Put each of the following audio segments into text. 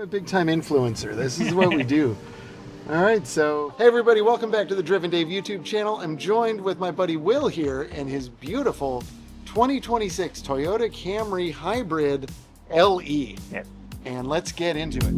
a big time influencer. This is what we do. All right, so hey everybody, welcome back to the Driven Dave YouTube channel. I'm joined with my buddy Will here and his beautiful 2026 Toyota Camry Hybrid LE. Yep. And let's get into it.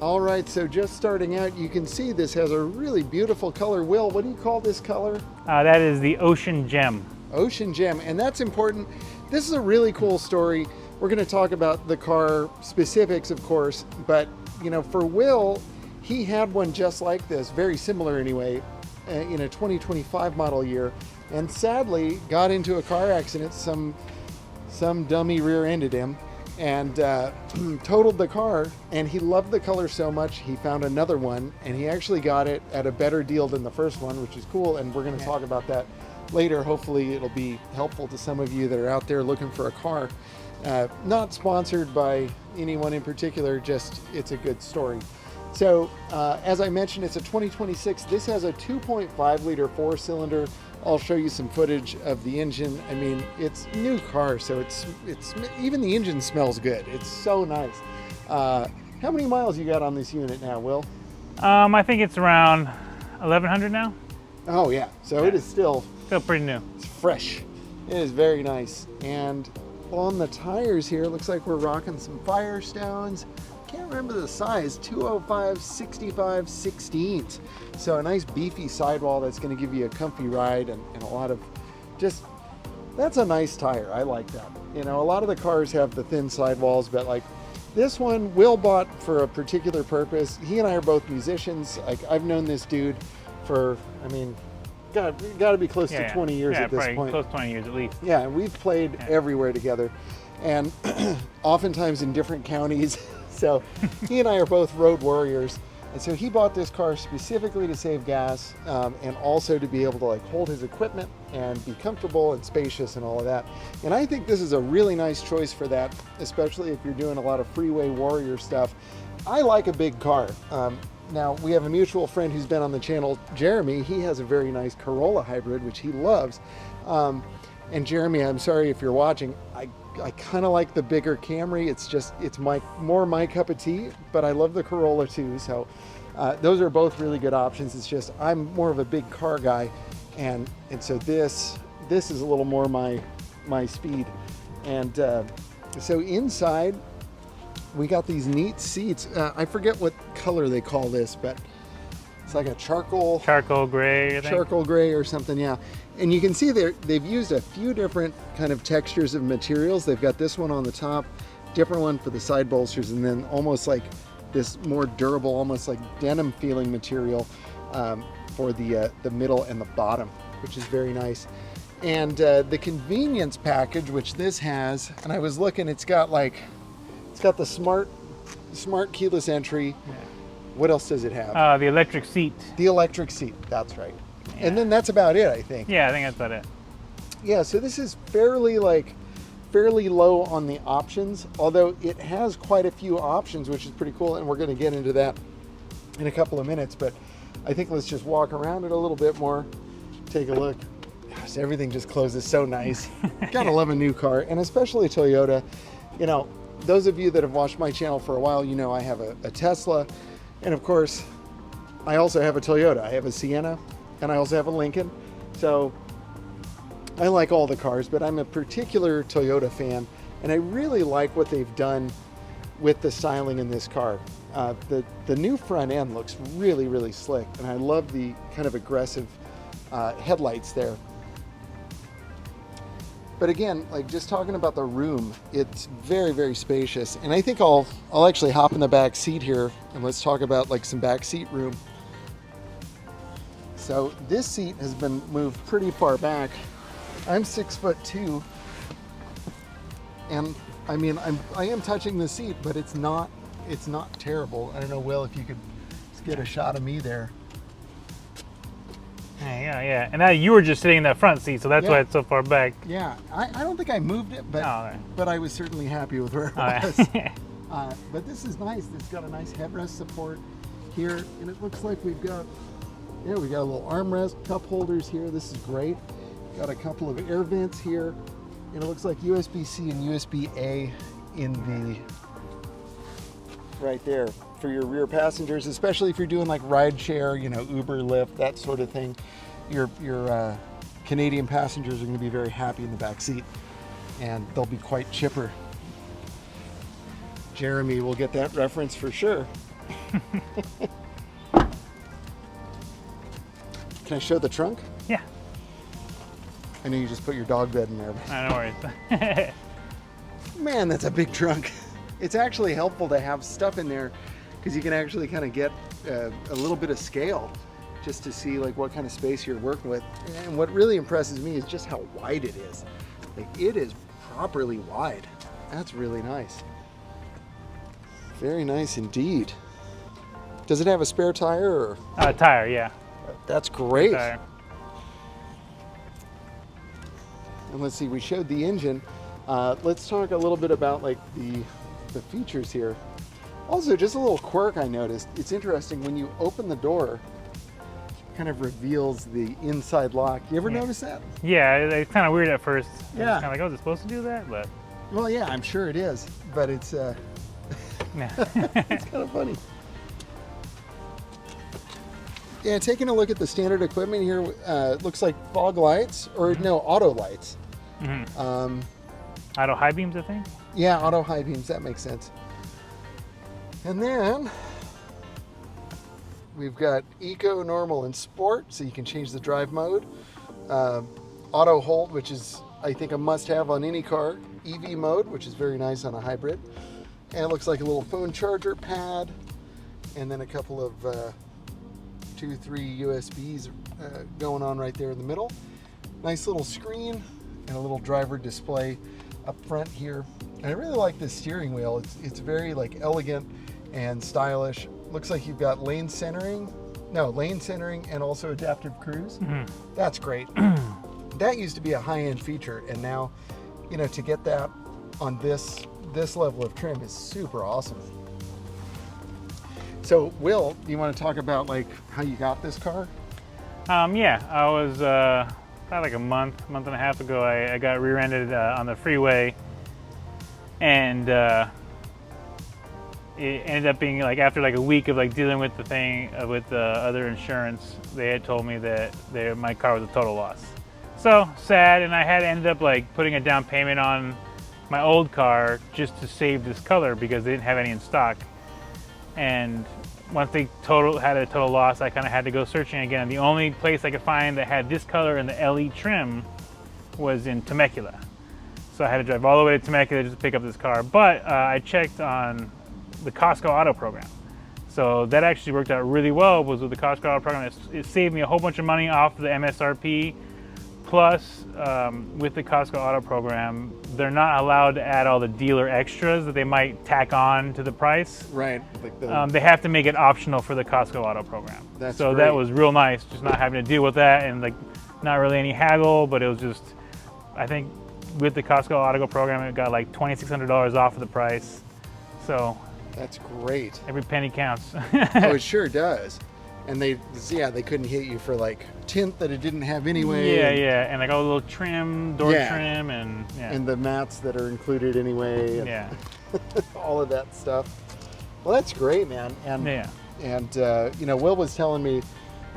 All right, so just starting out, you can see this has a really beautiful color. Will, what do you call this color? That is the Ocean Gem. Ocean Gem, and that's important. This is a really cool story. We're going to talk about the car specifics, of course, but you know, for Will, he had one just like this, very similar anyway, in a 2025 model year, and sadly got into a car accident. Some dummy rear-ended him and totaled the car, and he loved the color so much he found another one, and he actually got it at a better deal than the first one, which is cool, and we're going to talk about that later. Hopefully it'll be helpful to some of you that are out there looking for a car. Not sponsored by anyone in particular, just it's a good story. So as I mentioned, it's a 2026. This has a 2.5 liter 4-cylinder. I'll show you some footage of the engine. I mean, it's a new car, so it's even the engine smells good. It's so nice. How many miles you got on this unit now, Will? I think it's around 1,100 now. Oh yeah, so it is still pretty new. It's fresh. It is very nice. And on the tires here, looks like we're rocking some Firestones. Can't remember the size, 205 65 16ths. So a nice beefy sidewall that's going to give you a comfy ride and a lot of just, that's a nice tire. I like that. You know, a lot of the cars have the thin sidewalls, but like this one Will bought for a particular purpose. He and I are both musicians. Like I've known this dude for, I mean, got to be close to 20 years at this point. Close to 20 years at least. Yeah, and we've played everywhere together, and oftentimes in different counties. So he and I are both road warriors, and so he bought this car specifically to save gas and also to be able to like hold his equipment and be comfortable and spacious and all of that. And I think this is a really nice choice for that, especially if you're doing a lot of freeway warrior stuff. I like a big car. Now we have a mutual friend who's been on the channel, Jeremy. He has a very nice Corolla Hybrid, which he loves. And Jeremy, I'm sorry if you're watching, I kind of like the bigger Camry. It's more my cup of tea, but I love the Corolla too. So those are both really good options. It's just, I'm more of a big car guy. And so this is a little more my speed. And so inside, we got these neat seats. I forget what color they call this, but it's like a charcoal gray, I think. Charcoal gray or something, yeah. And you can see they've used a few different kind of textures of materials. They've got this one on the top, different one for the side bolsters, and then almost like this more durable, almost like denim feeling material for the middle and the bottom, which is very nice. And the convenience package, which this has, and I was looking, it's got the smart keyless entry. Yeah. What else does it have? The electric seat. The electric seat, that's right. Yeah. And then that's about it, I think. Yeah, I think that's about it. Yeah, so this is fairly low on the options, although it has quite a few options, which is pretty cool, and we're going to get into that in a couple of minutes, but I think let's just walk around it a little bit more, take a look. Gosh, everything just closes so nice. Gotta love a new car, and especially Toyota. You know, those of you that have watched my channel for a while, you know I have a Tesla, and of course, I also have a Toyota. I have a Sienna, and I also have a Lincoln. So I like all the cars, but I'm a particular Toyota fan, and I really like what they've done with the styling in this car. The new front end looks really, really slick, and I love the kind of aggressive headlights there. But again, like just talking about the room, it's very, very spacious. And I think I'll actually hop in the back seat here and let's talk about like some back seat room. So this seat has been moved pretty far back. I'm 6'2", and I mean, I am touching the seat, but it's not terrible. I don't know, Will, if you could just get a shot of me there. Yeah. And now you were just sitting in that front seat, so that's why it's so far back. Yeah, I don't think I moved it, but I was certainly happy with where it was. But this is nice. It's got a nice headrest support here, and it looks like we've got Yeah, we got a little armrest, cup holders here. This is great. Got a couple of air vents here. And it looks like USB-C and USB-A in the right there for your rear passengers, especially if you're doing like ride share, you know, Uber, Lyft, that sort of thing. Your Canadian passengers are going to be very happy in the back seat, and they'll be quite chipper. Jeremy will get that reference for sure. Can I show the trunk? Yeah. I know you just put your dog bed in there. No worries. Man, that's a big trunk. It's actually helpful to have stuff in there because you can actually kind of get a little bit of scale just to see like what kind of space you're working with. And what really impresses me is just how wide it is. Like, it is properly wide. That's really nice. Very nice indeed. Does it have a spare tire or? Tire, yeah. That's great. Tire. And let's see, we showed the engine. Let's talk a little bit about like the features here. Also, just a little quirk I noticed. It's interesting when you open the door, it kind of reveals the inside lock. You ever notice that? Yeah, it's kind of weird at first. Yeah. It's kind of like, oh, is it supposed to do that? But Well, yeah, I'm sure it is, but it's yeah. it's kind of funny. Yeah, taking a look at the standard equipment here, it looks like fog lights, or no, auto lights. Mm-hmm. Auto high beams, I think. Yeah, auto high beams, that makes sense. And then we've got Eco, Normal, and Sport, so you can change the drive mode. Auto hold, which is, I think, a must-have on any car. EV mode, which is very nice on a hybrid. And it looks like a little phone charger pad, and then a couple of 2-3 USBs going on right there in the middle. Nice little screen and a little driver display up front here. And I really like this steering wheel. It's very like elegant and stylish. Looks like you've got lane centering and also adaptive cruise. Mm-hmm. That's great. That used to be a high-end feature, and now, you know, to get that on this level of trim is super awesome. So, Will, you want to talk about like how you got this car? Yeah, I was about like a month and a half ago. I got rear-ended on the freeway, and it ended up being like after like a week of like dealing with the thing with the other insurance, they had told me that my car was a total loss. So sad, and I had ended up like putting a down payment on my old car just to save this color because they didn't have any in stock. And once they had a total loss, I kind of had to go searching again. The only place I could find that had this color in the LE trim was in Temecula. So I had to drive all the way to Temecula just to pick up this car. But I checked on the Costco Auto program. So that actually worked out really well. Was with the Costco Auto program. It saved me a whole bunch of money off the MSRP. Plus, with the Costco Auto program, they're not allowed to add all the dealer extras that they might tack on to the price. Right. Like They have to make it optional for the Costco Auto program. That's so great. that was real nice, just not having to deal with that, and like not really any haggle, but it was just, I think with the Costco Auto program, it got like $2,600 off of the price. So that's great. every penny counts. Oh, it sure does. And they couldn't hit you for like tint that it didn't have anyway. Yeah, and like all the little trim, door trim, and the mats that are included anyway. And all of that stuff. Well, that's great, man. And you know, Will was telling me,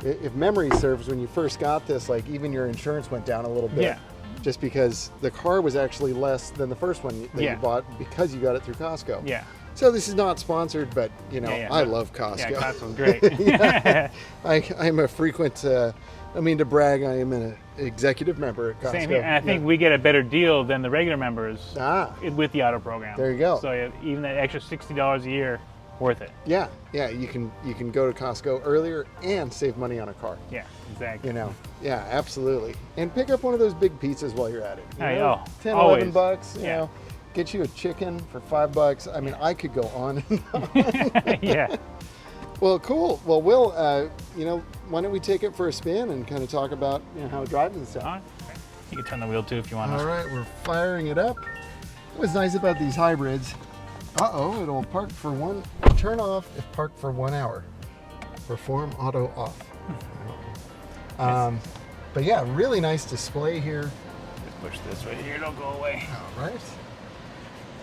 if memory serves, when you first got this, like even your insurance went down a little bit. Yeah. Just because the car was actually less than the first one that you bought because you got it through Costco. Yeah. So this is not sponsored, but you know, I love Costco. Yeah, Costco's great. I'm a frequent, I mean to brag, I am an executive member at Costco. Same here. And I think we get a better deal than the regular members with the auto program. There you go. So even that extra $60 a year, worth it. Yeah, you can go to Costco earlier and save money on a car. Yeah, exactly. You know, yeah, absolutely. And pick up one of those big pizzas while you're at it. You know, 10, always. $11, you know. Get you a chicken for $5. I mean, I could go on and on. Yeah. Well, cool. Well, Will, you know, why don't we take it for a spin and kind of talk about, you know, how it drives and stuff. All right. You can turn the wheel too if you want. All right, we're firing it up. What's nice about these hybrids, it'll park for turn off if parked for 1 hour. Perform auto off. But yeah, really nice display here. Just push this right here, it'll go away. All right.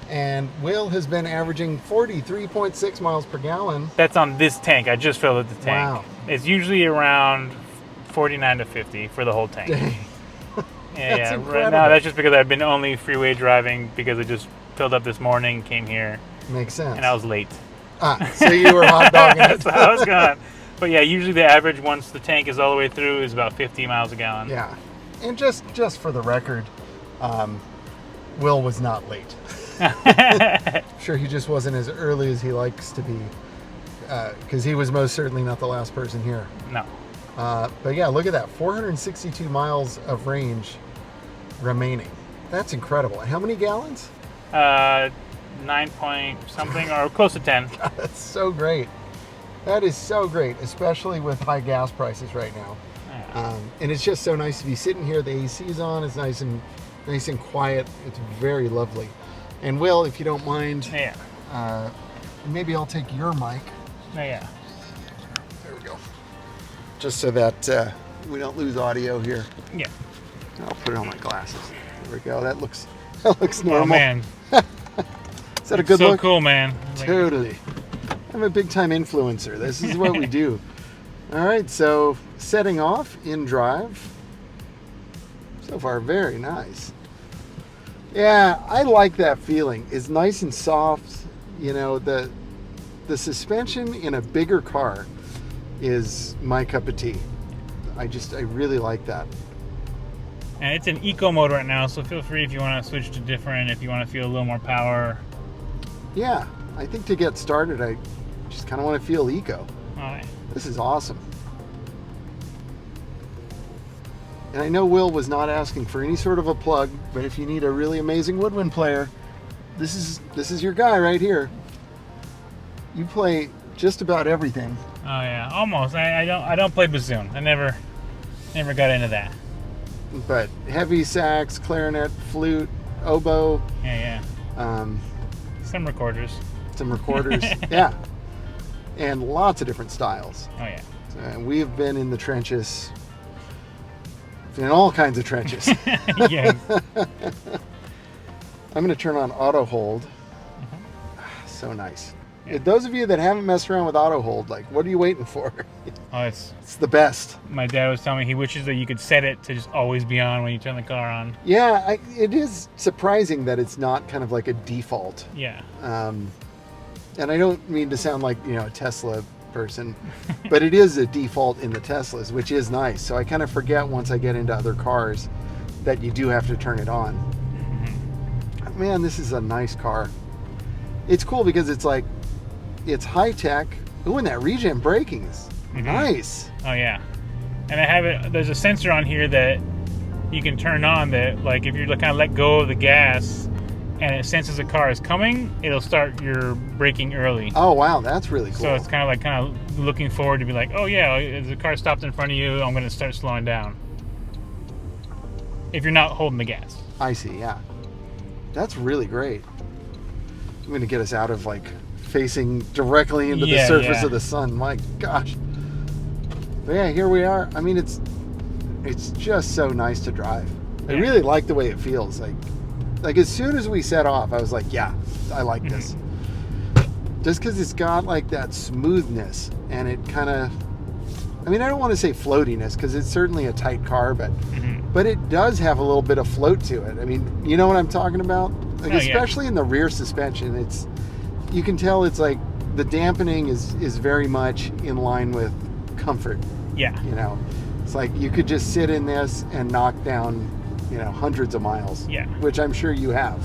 And Will has been averaging 43.6 miles per gallon. That's on this tank. I just filled up the tank. Wow. It's usually around 49 to 50 for the whole tank. Dang. Yeah, incredible. right now that's just because I've been only freeway driving because I just filled up this morning, came here, Makes sense. and I was late. So you were hot dogging it. So I was gone. But yeah, usually the average once the tank is all the way through is about 50 miles a gallon. Yeah. And just for the record, Will was not late. Sure, he just wasn't as early as he likes to be, because he was most certainly not the last person here. No. But yeah, look at that, 462 miles of range remaining. That's incredible. And how many gallons? 9 point something or close to 10. God, that's so great. That is so great, especially with high gas prices right now. Yeah. And it's just so nice to be sitting here. The AC's on. It's nice and quiet. It's very lovely. And Will, if you don't mind, Yeah. maybe I'll take your mic. Yeah. There we go. Just so that we don't lose audio here. Yeah. I'll put it on my glasses. There we go. That looks normal. Oh man. Is that a good so look? cool, man. Totally. I'm a big time influencer. This is what we do. All right, so setting off in drive. So far, very nice. Yeah, I like that feeling. It's nice and soft. You know, the suspension in a bigger car is my cup of tea. I really like that. And it's an eco mode right now, so feel free if you want to switch to different, if you want to feel a little more power. Yeah, I think to get started, I just kind of want to feel eco. Oh, yeah. This is awesome. And I know Will was not asking for any sort of a plug, but if you need a really amazing woodwind player, this is your guy right here. You play just about everything. Oh yeah, almost. I don't play bassoon. I never got into that. But heavy sax, clarinet, flute, oboe. Yeah. Some recorders. Some recorders. Yeah. And lots of different styles. Oh yeah. And we've been in the trenches. In all kinds of trenches. Yes. I'm going to turn on auto hold. Mm-hmm. So nice. Yeah. Those of you that haven't messed around with auto hold, like, what are you waiting for? Oh, it's the best. My dad was telling me he wishes that you could set it to just always be on when you turn the car on. Yeah, it is surprising that it's not kind of like a default. Yeah. And I don't mean to sound like, a Tesla person, but it is a default in the Teslas, which is nice. So I kind of forget once I get into other cars that you do have to turn it on. Mm-hmm. Man, this is a nice car. It's cool because it's high tech. Ooh, and that regen braking is nice. Oh yeah. And there's a sensor on here that you can turn on that, like, if you kind of let go of the gas and it senses a car is coming, it'll start your braking early. Oh wow, that's really cool. So it's kind of looking forward to be like, oh yeah, as the car stopped in front of you, I'm going to start slowing down. If you're not holding the gas. I see, yeah. That's really great. I'm going to get us out of facing directly into the surface of the sun. My gosh. But yeah, here we are. I mean, it's just so nice to drive. I really like the way it feels. Like as soon as we set off, I was like, yeah, I like this. Just because it's got that smoothness, and it kind of, I mean, I don't want to say floatiness because it's certainly a tight car, but it does have a little bit of float to it. I mean, you know what I'm talking about? Especially in the rear suspension, you can tell it's the dampening is very much in line with comfort. Yeah. It's like you could just sit in this and knock down hundreds of miles. Yeah. Which I'm sure you have.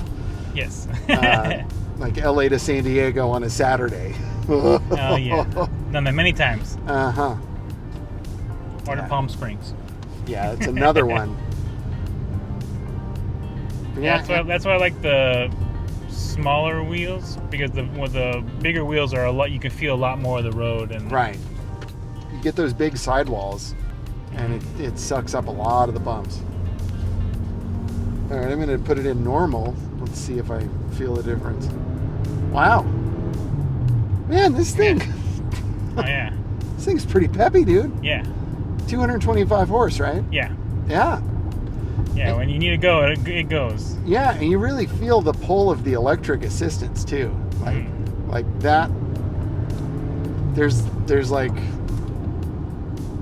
Yes. Like LA to San Diego on a Saturday. Oh yeah. Done that many times. Uh-huh. Or to Palm Springs. Yeah, it's another one. Yeah, that's why I like the smaller wheels, because with the bigger wheels are you can feel a lot more of the road. And right. You get those big sidewalls and it sucks up a lot of the bumps. All right, I'm going to put it in normal. Let's see if I feel the difference. Wow. Man, this thing. Oh, yeah. This thing's pretty peppy, dude. Yeah. 225 horse, right? Yeah. Yeah. Yeah, when you need to go, it goes. Yeah, and you really feel the pull of the electric assistance too. Like that. There's like,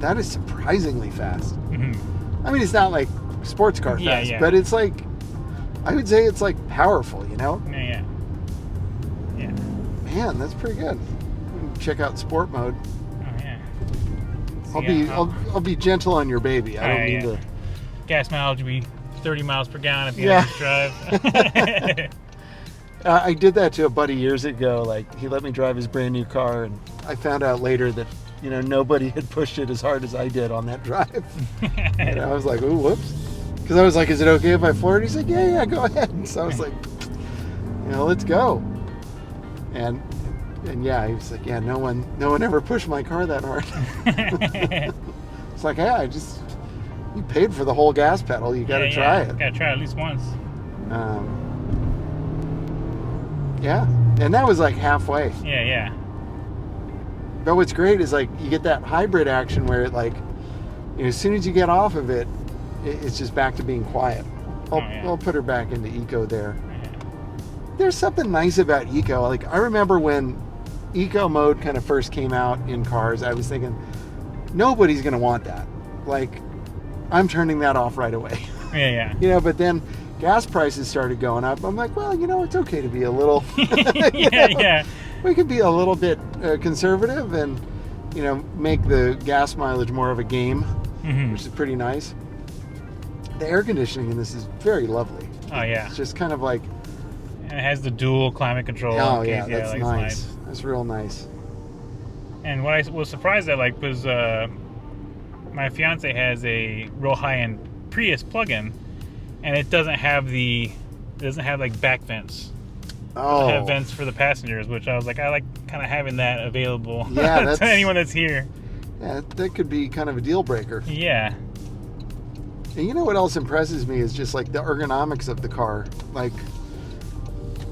that is surprisingly fast. Mm-hmm. I mean, it's not like sports car fast, but it's like, I would say it's like powerful, you know? Yeah. Man, that's pretty good. Check out sport mode. Oh yeah. I'll be gentle on your baby. I don't mean to. Gas mileage will be 30 miles per gallon at the end of this drive. I did that to a buddy years ago. Like, he let me drive his brand new car, and I found out later that, you know, nobody had pushed it as hard as I did on that drive. And I was like, ooh, whoops. Because I was like, is it okay if I floor it? He's like, yeah, go ahead. And so I was like, you know, let's go. And yeah, he was like, yeah, no one ever pushed my car that hard. It's like, yeah, you paid for the whole gas pedal. You got to try it. Got to try it at least once. Yeah, and that was like halfway. Yeah. But what's great is like you get that hybrid action where it like, you know, as soon as you get off of it, it's just back to being quiet. I'll put her back into eco there. There's something nice about eco. Like, I remember when eco mode kind of first came out in cars, I was thinking, nobody's gonna want that. Like, I'm turning that off right away. Yeah. You know, but then gas prices started going up. I'm like, well, you know, it's okay to be a little. Yeah. We could be a little bit conservative and, you know, make the gas mileage more of a game, which is pretty nice. The air conditioning in this is very lovely. Oh yeah. It's just kind of like. And it has the dual climate control. Oh yeah, that's nice. That's real nice. And what I was surprised at, like, was my fiance has a real high-end Prius plug-in, and it doesn't have like back vents. Oh. It have vents for the passengers, which I was like, I like kind of having that available to anyone that's here. Yeah, that could be kind of a deal breaker. Yeah. And you know what else impresses me is just like the ergonomics of the car. Like,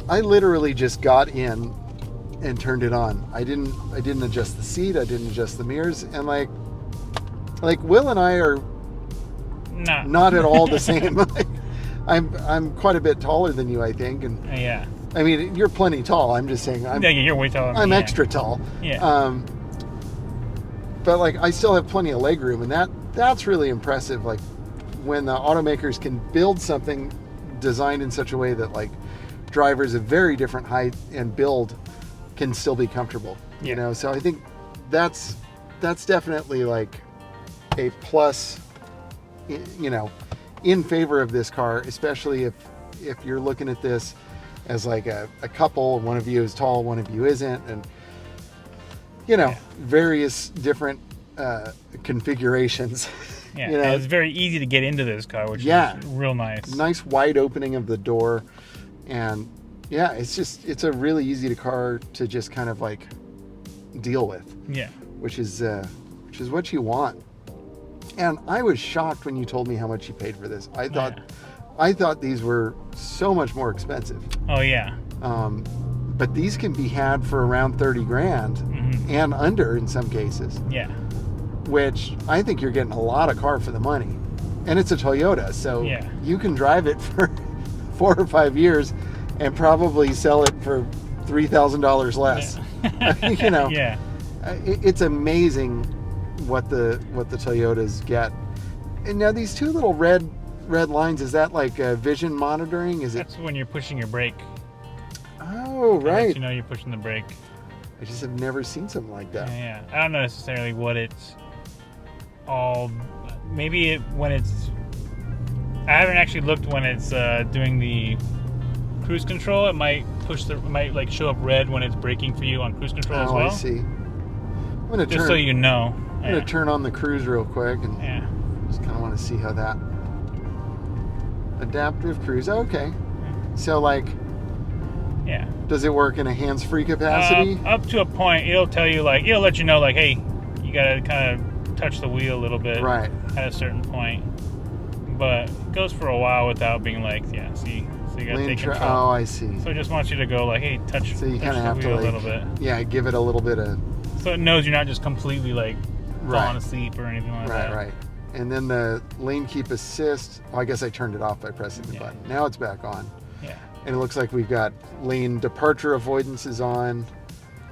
I literally just got in and turned it on. I didn't adjust the seat. I didn't adjust the mirrors. And like Will and I are not at all the same. Like, I'm quite a bit taller than you, I think. And yeah. I mean, you're plenty tall. I'm just saying. You're way taller. I'm extra tall. Yeah. But like, I still have plenty of leg room, and that's really impressive. Like, when the automakers can build something designed in such a way that like drivers of very different height and build can still be comfortable. You know, so I think that's definitely like a plus, you know, in favor of this car, especially if you're looking at this as like a couple, one of you is tall, one of you isn't, and you know, various different configurations. Yeah, you know, it's very easy to get into this car, which is real nice. Nice wide opening of the door, and yeah, it's a really easy car to just kind of like deal with. Yeah, which is what you want. And I was shocked when you told me how much you paid for this. I thought these were so much more expensive. Oh yeah. But these can be had for around 30 grand and under in some cases. Yeah. Which I think you're getting a lot of car for the money. And it's a Toyota, so you can drive it for 4 or 5 years and probably sell it for $3,000 less. Yeah. You know, it's amazing what the Toyotas get. And now these two little red lines, is that like vision monitoring? That's when you're pushing your brake. Oh, right. You know you're pushing the brake. I just have never seen something like that. Yeah. I don't know necessarily what it's all. Maybe when it's. I haven't actually looked when it's doing the cruise control. It might like show up red when it's braking for you on cruise control as well. Oh, I see. I'm gonna just so you know. I'm gonna turn on the cruise real quick and just kind of want to see how that adaptive cruise. Okay. So like. Yeah. Does it work in a hands-free capacity? Up to a point, it'll tell you it'll let you know hey, you gotta kind of touch the wheel a little bit at a certain point. But it goes for a while without being see. So you gotta take control. Oh, I see. So it just wants you to go hey, touch. So you kind of have to a little bit. Yeah, give it a little bit of. So it knows you're not just completely falling asleep or anything like that. Right. And then the lane keep assist. Well, I guess I turned it off by pressing the button. Now it's back on. Yeah. And it looks like we've got lane departure avoidance is on.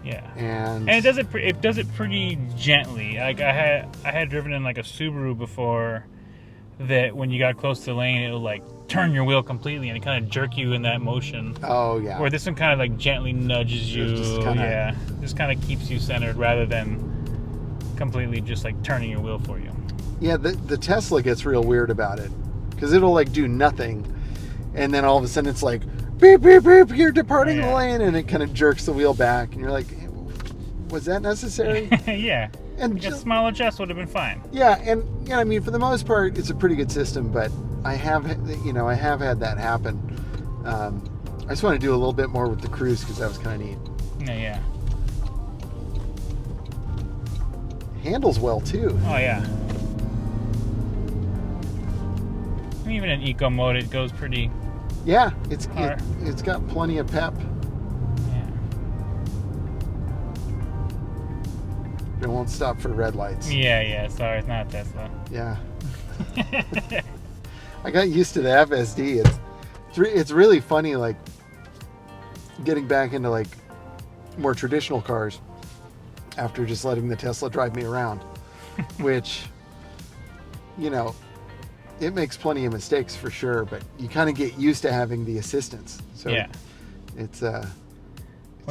Yeah. And it does it pretty gently. Like I had driven in like a Subaru before, that when you got close to the lane, it'll like turn your wheel completely and it kind of jerk you in that motion. Oh yeah. Where this one kind of like gently nudges you. Just kind of keeps you centered rather than completely just like turning your wheel for you. Yeah, the Tesla gets real weird about it because it'll like do nothing, and then all of a sudden it's like beep beep beep, you're departing the lane, and it kind of jerks the wheel back, and you're like, was that necessary? Yeah. And just small adjust would have been fine. Yeah, and I mean, for the most part, it's a pretty good system, but I have had that happen. I just want to do a little bit more with the cruise because that was kind of neat. Yeah. Handles well too. Oh yeah. And even in eco mode, it goes pretty. Yeah, it's got plenty of pep. It won't stop for red lights. Yeah. Sorry, it's not a Tesla. Yeah. I got used to the FSD. It's really funny, like getting back into like more traditional cars after just letting the Tesla drive me around, which, it makes plenty of mistakes for sure, but you kind of get used to having the assistance. So yeah.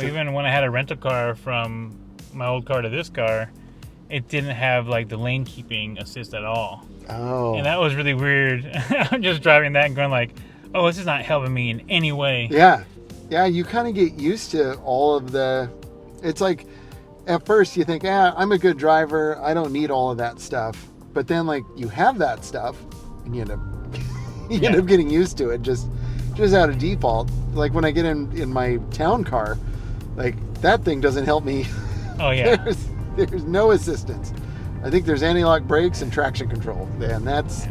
Even when I had a rental car from my old car to this car, it didn't have like the lane keeping assist at all. Oh. And that was really weird. I'm just driving that and going like, oh, this is not helping me in any way. Yeah, you kind of get used to all of the, it's like, at first you think, I'm a good driver, I don't need all of that stuff. But then like you have that stuff and you end up getting used to it just out of default. Like when I get in my town car, like that thing doesn't help me. Oh yeah. There's no assistance. I think there's anti-lock brakes and traction control, and that's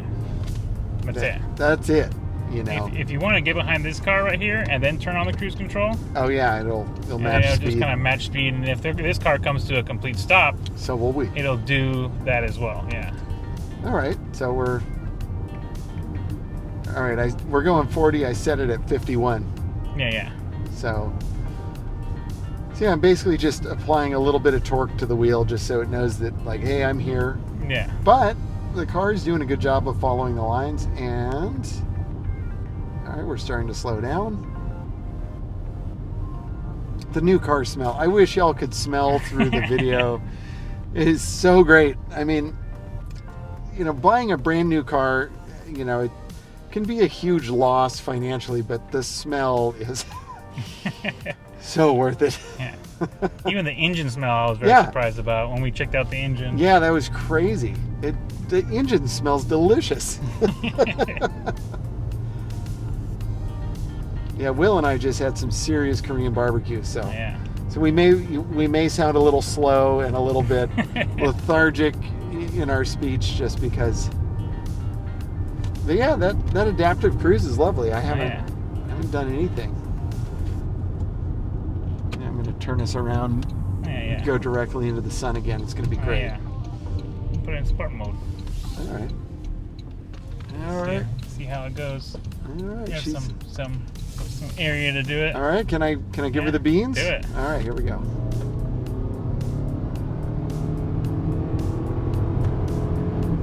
it. That's it. If you want to get behind this car right here and then turn on the cruise control. Oh yeah, it'll match speed. Just kind of match speed, and if this car comes to a complete stop, so will we. It'll do that as well. Yeah. All right, so we're going 40. I set it at 51. Yeah. So yeah, I'm basically just applying a little bit of torque to the wheel just so it knows that, like, hey, I'm here. Yeah. But the car is doing a good job of following the lines, and all right, we're starting to slow down. The new car smell. I wish y'all could smell through the video. It is so great. I mean, buying a brand new car, it can be a huge loss financially, but the smell is so worth it. Yeah. Even the engine smell I was very surprised about when we checked out the engine. Yeah, that was crazy. The engine smells delicious. Yeah, Will and I just had some serious Korean barbecue, so we may sound a little slow and a little bit lethargic in our speech just because. But yeah, that adaptive cruise is lovely. I haven't done anything. I'm going to turn this around, go directly into the sun again. It's going to be great. Put it in sport mode. All right. See how it goes. All right. You have some area to do it. All right. Can I give her the beans? Do it. All right. Here we go.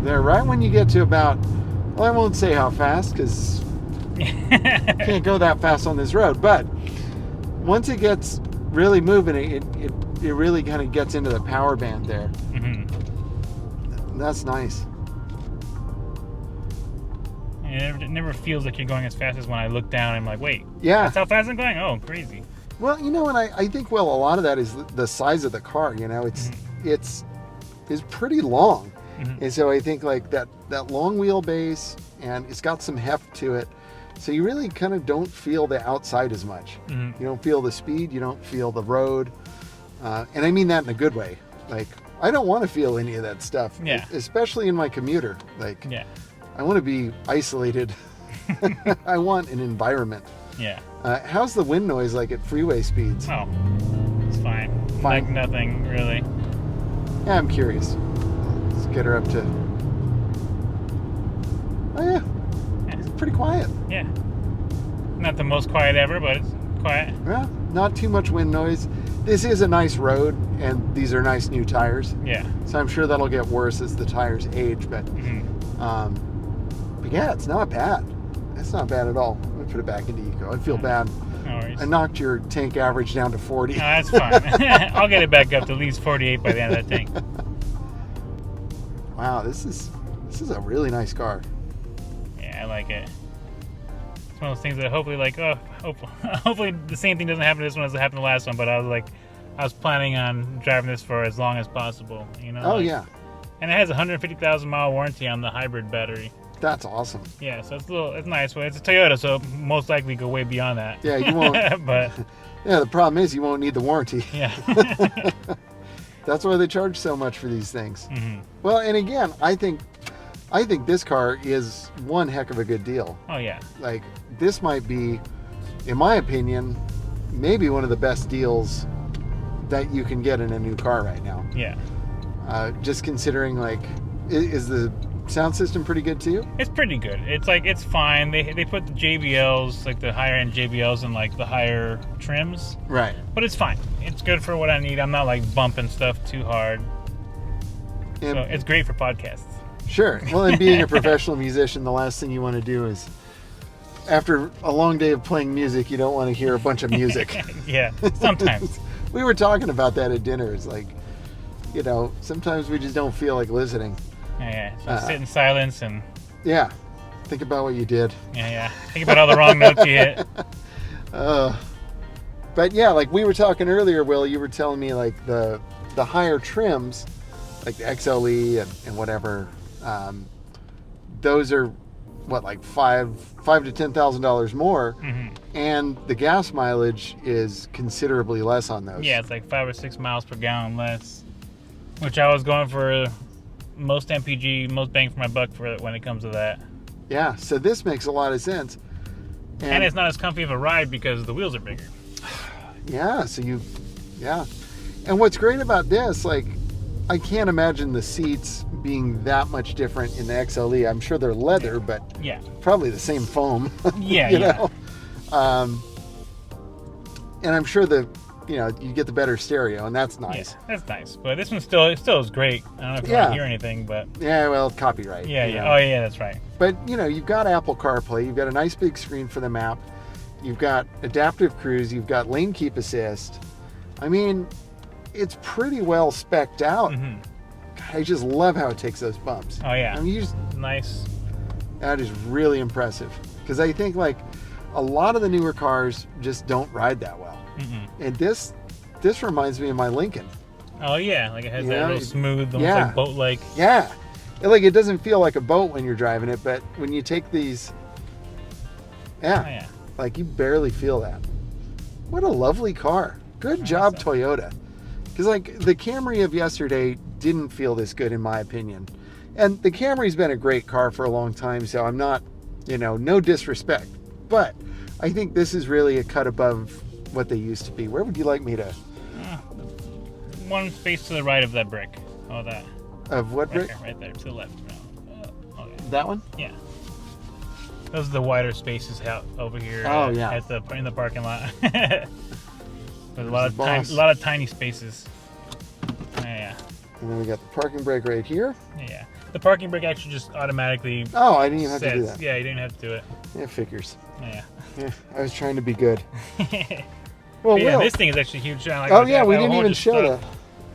There. Right when you get to about, well, I won't say how fast because can't go that fast on this road. But once it gets really moving, it really kind of gets into the power band there. Mm-hmm. That's nice. And it never feels like you're going as fast as when I look down and I'm like, wait, yeah, that's how fast I'm going? Oh, crazy. Well, and I think, a lot of that is the size of the car. It's pretty long. Mm-hmm. And so I think like that long wheelbase, and it's got some heft to it. So you really kind of don't feel the outside as much. Mm-hmm. You don't feel the speed. You don't feel the road. And I mean that in a good way. Like, I don't want to feel any of that stuff. Yeah. Especially in my commuter. Like, I want to be isolated. I want an environment. Yeah. How's the wind noise like at freeway speeds? Oh, it's fine. Like nothing, really. Yeah, I'm curious. get her up to. Oh yeah, it's pretty quiet. Yeah. Not the most quiet ever, but it's quiet. Yeah, not too much wind noise. This is a nice road, and these are nice new tires. Yeah. So I'm sure that'll get worse as the tires age, but yeah, it's not bad. It's not bad at all. Let me put it back into eco. I feel bad. No worries. I knocked your tank average down to 40. No, that's fine. I'll get it back up to at least 48 by the end of that tank. Wow, this is a really nice car. Yeah, I like it. It's one of those things that hopefully, hopefully the same thing doesn't happen to this one as it happened to the last one. But I was planning on driving this for as long as possible. You know. Oh yeah. And it has a 150,000 mile warranty on the hybrid battery. That's awesome. Yeah, so it's nice. Well, it's a Toyota, so most likely go way beyond that. Yeah, you won't. But yeah, the problem is you won't need the warranty. yeah. That's why they charge so much for these things. Mm-hmm. Well, and again, I think this car is one heck of a good deal. Oh yeah. Like, this might be, in my opinion, maybe one of the best deals that you can get in a new car right now. Yeah. Just considering, like, is the sound system pretty good too? It's pretty good. It's fine. They put the JBLs, like the higher end JBLs, in like the higher trims. Right. But it's fine. It's good for what I need. I'm not like bumping stuff too hard. And So it's great for podcasts. sure. Well, and being a professional musician, the last thing you want to do is, after a long day of playing music, you don't want to hear a bunch of music. Yeah, sometimes. We were talking about that at dinner. It's like, you know, sometimes we just don't feel like listening. Yeah. So sit in silence and Yeah. Think about what you did. yeah. Think about all the wrong notes you hit. But yeah, like we were talking earlier, Will, you were telling me like the higher trims, like the XLE and whatever, those are what, like $5,000 to $10,000 more, and the gas mileage is considerably less on those. Yeah, it's like 5 or 6 miles per gallon less, which I was going for most MPG, most bang for my buck for when it comes to that. Yeah, so this makes a lot of sense. And it's not as comfy of a ride because the wheels are bigger. Yeah, and what's great about this, like, I can't imagine the seats being that much different in the XLE. I'm sure they're leather, but yeah, probably the same foam. Yeah, you know? And I'm sure you get the better stereo, and that's nice. Yeah, that's nice. But this one still is great. I don't know if you want to hear anything, but yeah, well, copyright. Yeah. You know? Oh yeah, that's right. But you've got Apple CarPlay. You've got a nice big screen for the map. You've got adaptive cruise. You've got lane keep assist. I mean, it's pretty well spec'd out. I just love how it takes those bumps. Oh yeah. I mean, Nice. That is really impressive, because I think like a lot of the newer cars just don't ride that well. And this reminds me of my Lincoln. Oh yeah, like it has that real smooth, almost like boat-like. Yeah, like it doesn't feel like a boat when you're driving it, but when you take these, like you barely feel that. What a lovely car. Good job, Toyota. Because like the Camry of yesterday didn't feel this good in my opinion. And the Camry's been a great car for a long time, so I'm not, no disrespect. But I think this is really a cut above what they used to be. Where would you like me to? One space to the right of that brick. Oh, that. Of what brick? Right there, to the left. Okay. That one? Yeah. Those are the wider spaces out over here. Oh, yeah. In the parking lot. There's a lot of tiny spaces. Yeah. And then we got the parking brake right here. Yeah. The parking brake actually just automatically. Oh, I didn't even have to do that. Yeah, you didn't have to do it. Yeah, figures. Yeah. I was trying to be good. Well, yeah, this thing is actually huge. We didn't even show that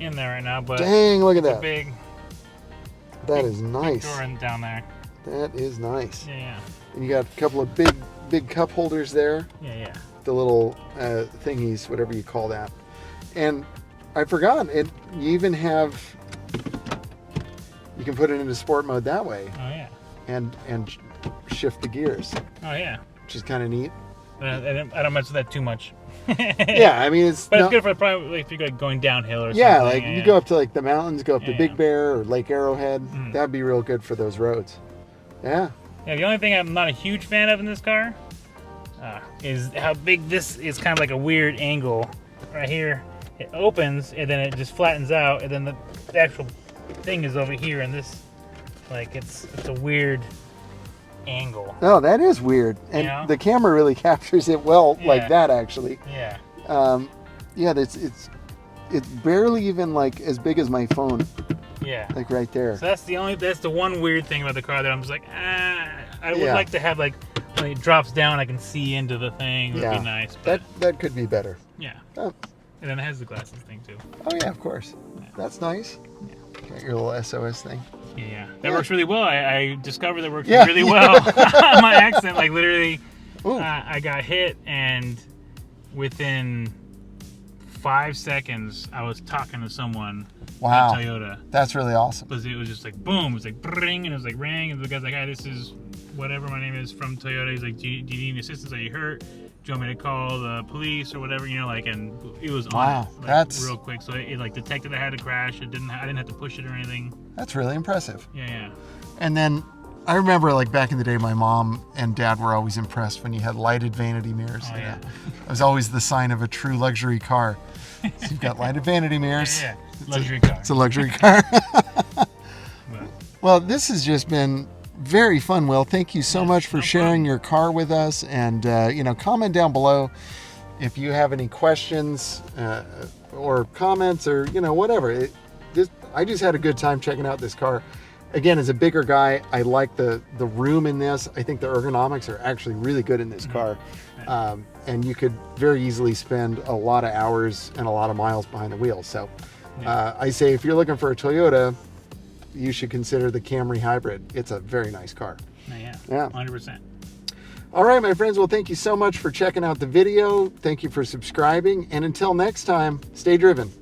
in there right now. But dang, look at that. That is nice. Door down there. That is nice. Yeah. And you got a couple of big cup holders there. Yeah. The little thingies, whatever you call that. And I forgot it. You even have. You can put it into sport mode that way. Oh yeah. And shift the gears. Oh yeah. Which is kind of neat. I don't mess with that too much. Yeah, I mean it's. But it's good for probably if you're going downhill or something. Yeah, like you go up to like the mountains, go up to Big Bear or Lake Arrowhead. That'd be real good for those roads. Yeah. Yeah. The only thing I'm not a huge fan of in this car is how big this is. Kind of like a weird angle right here. It opens and then it just flattens out, and then the actual thing is over here, and this, like, it's a weird angle. Oh, that is weird. And You know? the camera really captures it well like Yeah. that, actually. Yeah. Yeah, it's barely even like as big as my phone, Yeah. like right there. So that's the one weird thing about the car that I'm just like, I would Yeah. like to have, like, when it drops down, I can see into the thing. Would Yeah. be nice. But That could be better. yeah. Oh, And then it has the glasses thing too. oh yeah, of course. That's nice. Got your little SOS thing. Yeah. That works really well. I discovered that works Yeah. really well. My accent, like, literally, Ooh. I got hit, and within 5 seconds, I was talking to someone Wow. at Toyota. That's really awesome. Because it was just like boom, it was like bring, and it was like ring, and the guy's like, "Hi, this is whatever my name is from Toyota." He's like, "Do you need any assistance? Are you hurt? Do you want me to call the police or whatever?" You know, like, and it was on Wow, it, like, that's- real quick. So it like detected I had a crash. I didn't have to push it or anything. That's really impressive. Yeah. And then I remember, like, back in the day, my mom and dad were always impressed when you had lighted vanity mirrors. Oh, yeah. It was always the sign of a true luxury car. So you've got lighted vanity mirrors. Yeah. Luxury car. It's a luxury car. But, Well, this has just been very fun, Will. Thank you so much for no sharing your car with us. And, comment down below if you have any questions or comments or, whatever. I just had a good time checking out this car. Again, as a bigger guy, I like the room in this. I think the ergonomics are actually really good in this car. And you could very easily spend a lot of hours and a lot of miles behind the wheel. So I say if you're looking for a Toyota, you should consider the Camry Hybrid. It's a very nice car. yeah. Yeah. 100%. All right, my friends. Well, thank you so much for checking out the video. Thank you for subscribing. And until next time, stay driven.